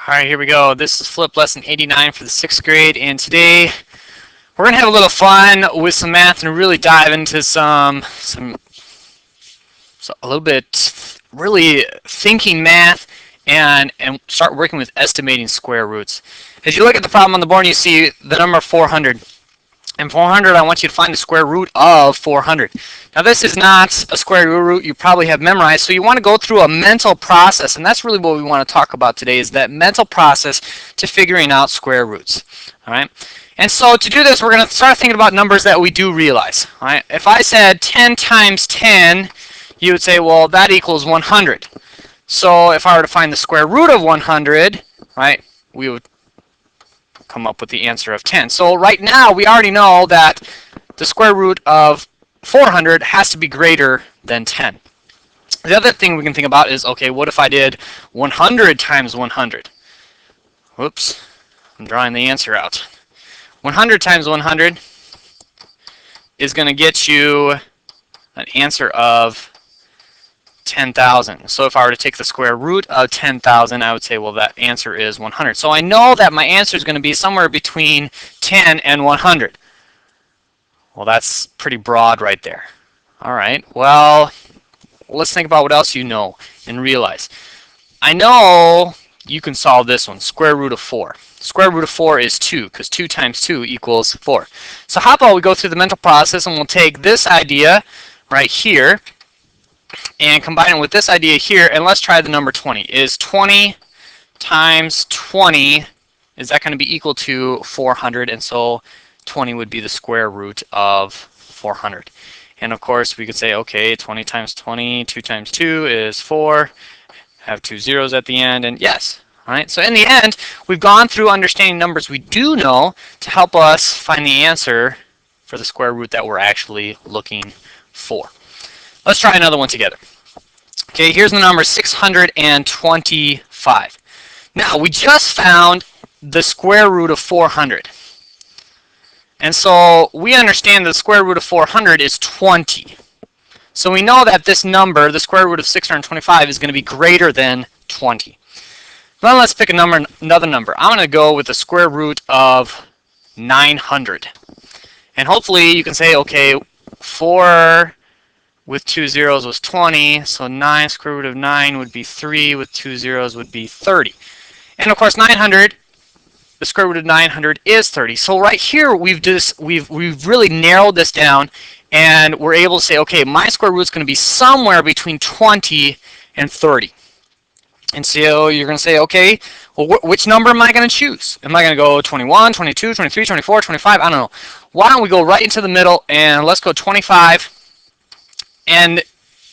All right, here we go. This is Flip Lesson 89 for the 6th grade, and today we're going to have a little fun with some math and really dive into a little bit really thinking math and start working with estimating square roots. As you look at the problem on the board, you see the number 400. And 400, I want you to find the square root of 400. Now this is not a square root you probably have memorized, so you want to go through a mental process, and that's really what we want to talk about today, is that mental process to figuring out square roots. All right? And so to do this, we're going to start thinking about numbers that we do realize. All right? If I said 10 times 10, you would say, well, that equals 100. So if I were to find the square root of 100, right, we would come up with the answer of 10. So right now we already know that the square root of 400 has to be greater than 10. The other thing we can think about is, okay, what if I did 100 times 100? Whoops, I'm drawing the answer out. 100 times 100 is going to get you an answer of 10,000. So if I were to take the square root of 10,000, I would say, well, that answer is 100. So I know that my answer is going to be somewhere between 10 and 100. Well, that's pretty broad right there. All right, well, let's think about what else you know and realize. I know you can solve this one, square root of 4. Square root of 4 is 2, because 2 times 2 equals 4. So how about we go through the mental process and we'll take this idea right here and combine it with this idea here, and let's try the number 20. Is 20 times 20, is that going to be equal to 400? And so 20 would be the square root of 400. And of course we could say, okay, 20 times 20, 2 times 2 is 4, have 2 zeros at the end, and yes. All right, so in the end, we've gone through understanding numbers we do know to help us find the answer for the square root that we're actually looking for. Let's try another one together. Okay, here's the number 625. Now, we just found the square root of 400. And so we understand the square root of 400 is 20. So we know that this number, the square root of 625, is going to be greater than 20. Then let's pick another number. I'm going to go with the square root of 900. And hopefully you can say, okay, 4 with 2 zeros was 20, so 9 square root of 9 would be 3, with 2 zeros would be 30. And of course 900, the square root of 900 is 30. So right here we've really narrowed this down, and we're able to say, okay, my square root is going to be somewhere between 20 and 30. And so you're going to say, okay, well, which number am I going to choose? Am I going to go 21, 22, 23, 24, 25? I don't know. Why don't we go right into the middle, and let's go 25. And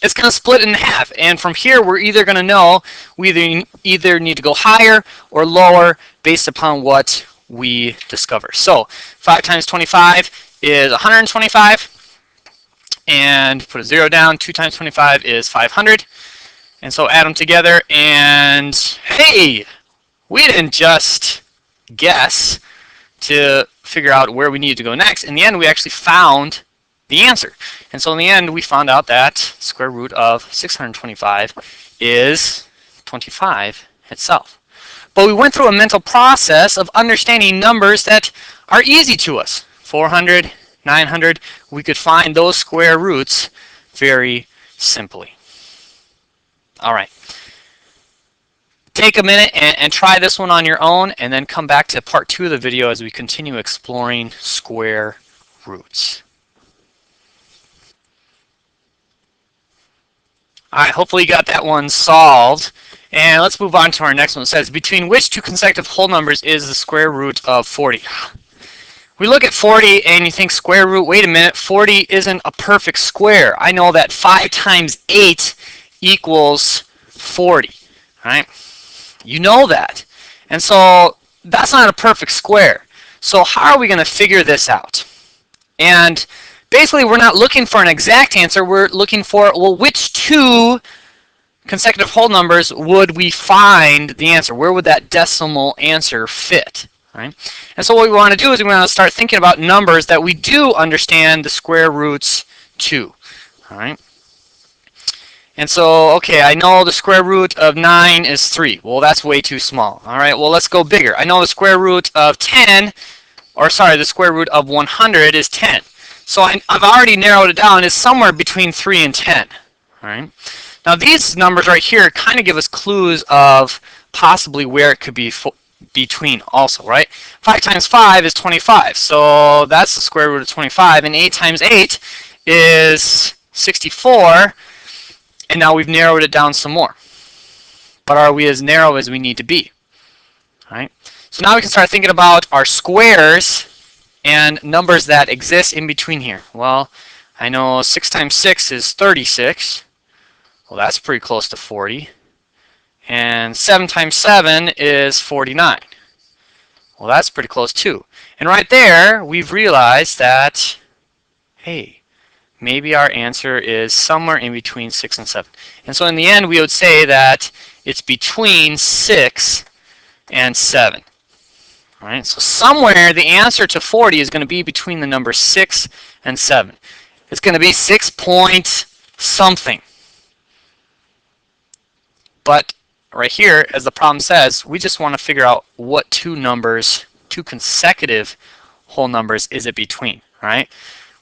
it's going to split in half. And from here, we're either going to know we either need to go higher or lower based upon what we discover. So 5 times 25 is 125. And put a 0 down. 2 times 25 is 500. And so add them together. And hey, we didn't just guess to figure out where we needed to go next. In the end, we actually found the answer. And so in the end, we found out that square root of 625 is 25 itself. But we went through a mental process of understanding numbers that are easy to us. 400, 900, we could find those square roots very simply. All right. Take a minute and try this one on your own, and then come back to part 2 of the video as we continue exploring square roots. All right, hopefully you got that one solved. And let's move on to our next one. It says, between which two consecutive whole numbers is the square root of 40? We look at 40 and you think square root, wait a minute, 40 isn't a perfect square. I know that 5 times 8 equals 40, right? You know that. And so that's not a perfect square. So how are we going to figure this out? And basically, we're not looking for an exact answer. We're looking for, well, which two consecutive whole numbers would we find the answer? Where would that decimal answer fit? Right? And so what we want to do is we want to start thinking about numbers that we do understand the square roots to. All right? And so, okay, I know the square root of 9 is 3. Well, that's way too small. All right, well, let's go bigger. I know the square root of 10, or sorry, the square root of 100 is 10. So I've already narrowed it down. It's somewhere between 3 and 10. All right. Now, these numbers right here kind of give us clues of possibly where it could be between also, right? 5 times 5 is 25. So that's the square root of 25. And 8 times 8 is 64. And now we've narrowed it down some more. But are we as narrow as we need to be? All right. So now we can start thinking about our squares and numbers that exist in between here. Well, I know 6 times 6 is 36. Well, that's pretty close to 40. And 7 times 7 is 49. Well, that's pretty close too. And right there, we've realized that, hey, maybe our answer is somewhere in between 6 and 7. And so in the end, we would say that it's between 6 and 7. All right, so somewhere the answer to 40 is going to be between the numbers 6 and 7. It's going to be 6 point something. But right here, as the problem says, we just want to figure out what two consecutive whole numbers is it between, right?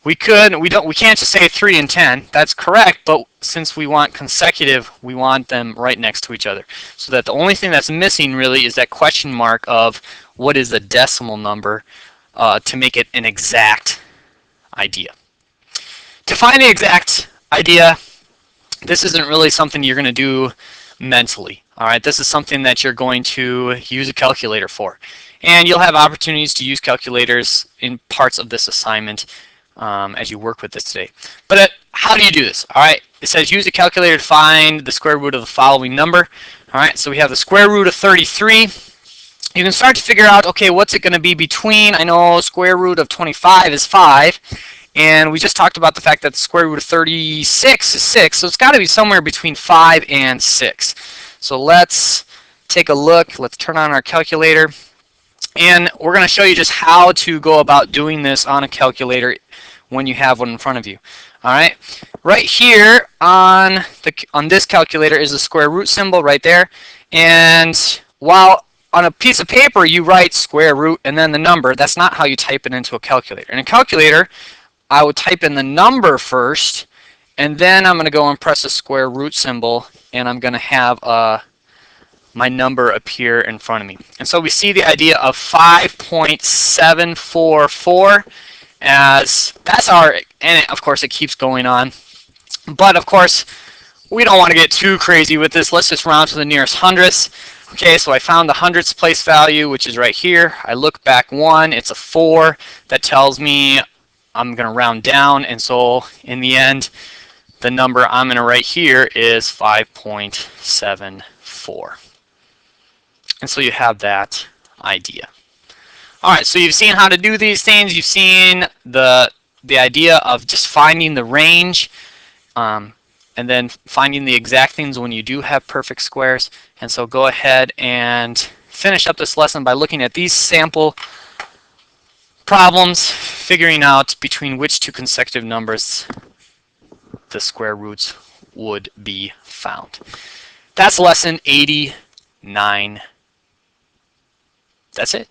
We can't just say 3 and 10. That's correct, but since we want consecutive, we want them right next to each other. So that the only thing that's missing really is that question mark of what is the decimal number to make it an exact idea. To find the exact idea, this isn't really something you're going to do mentally. All right, this is something that you're going to use a calculator for. And you'll have opportunities to use calculators in parts of this assignment as you work with this today. But how do you do this? All right, it says use a calculator to find the square root of the following number. All right, so we have the square root of 33. You can start to figure out, okay, what's it going to be between? I know square root of 25 is 5. And we just talked about the fact that the square root of 36 is 6. So it's got to be somewhere between 5 and 6. So let's take a look. Let's turn on our calculator. And we're going to show you just how to go about doing this on a calculator when you have one in front of you. All right. Right here on this calculator is the square root symbol right there. And while on a piece of paper you write square root and then the number, that's not how you type it into a calculator. In a calculator, I would type in the number first, and then I'm going to go and press the square root symbol, and I'm going to have my number appear in front of me. And so we see the idea of 5.744 as that's our, and of course it keeps going on. But of course, we don't want to get too crazy with this. Let's just round to the nearest hundredths. Okay, so I found the hundredths place value, which is right here. I look back 1, it's a 4. That tells me I'm going to round down, and so in the end, the number I'm going to write here is 5.74. And so you have that idea. All right, so you've seen how to do these things. You've seen the idea of just finding the range and then finding the exact things when you do have perfect squares. And so go ahead and finish up this lesson by looking at these sample problems, figuring out between which two consecutive numbers the square roots would be found. That's lesson 89. That's it.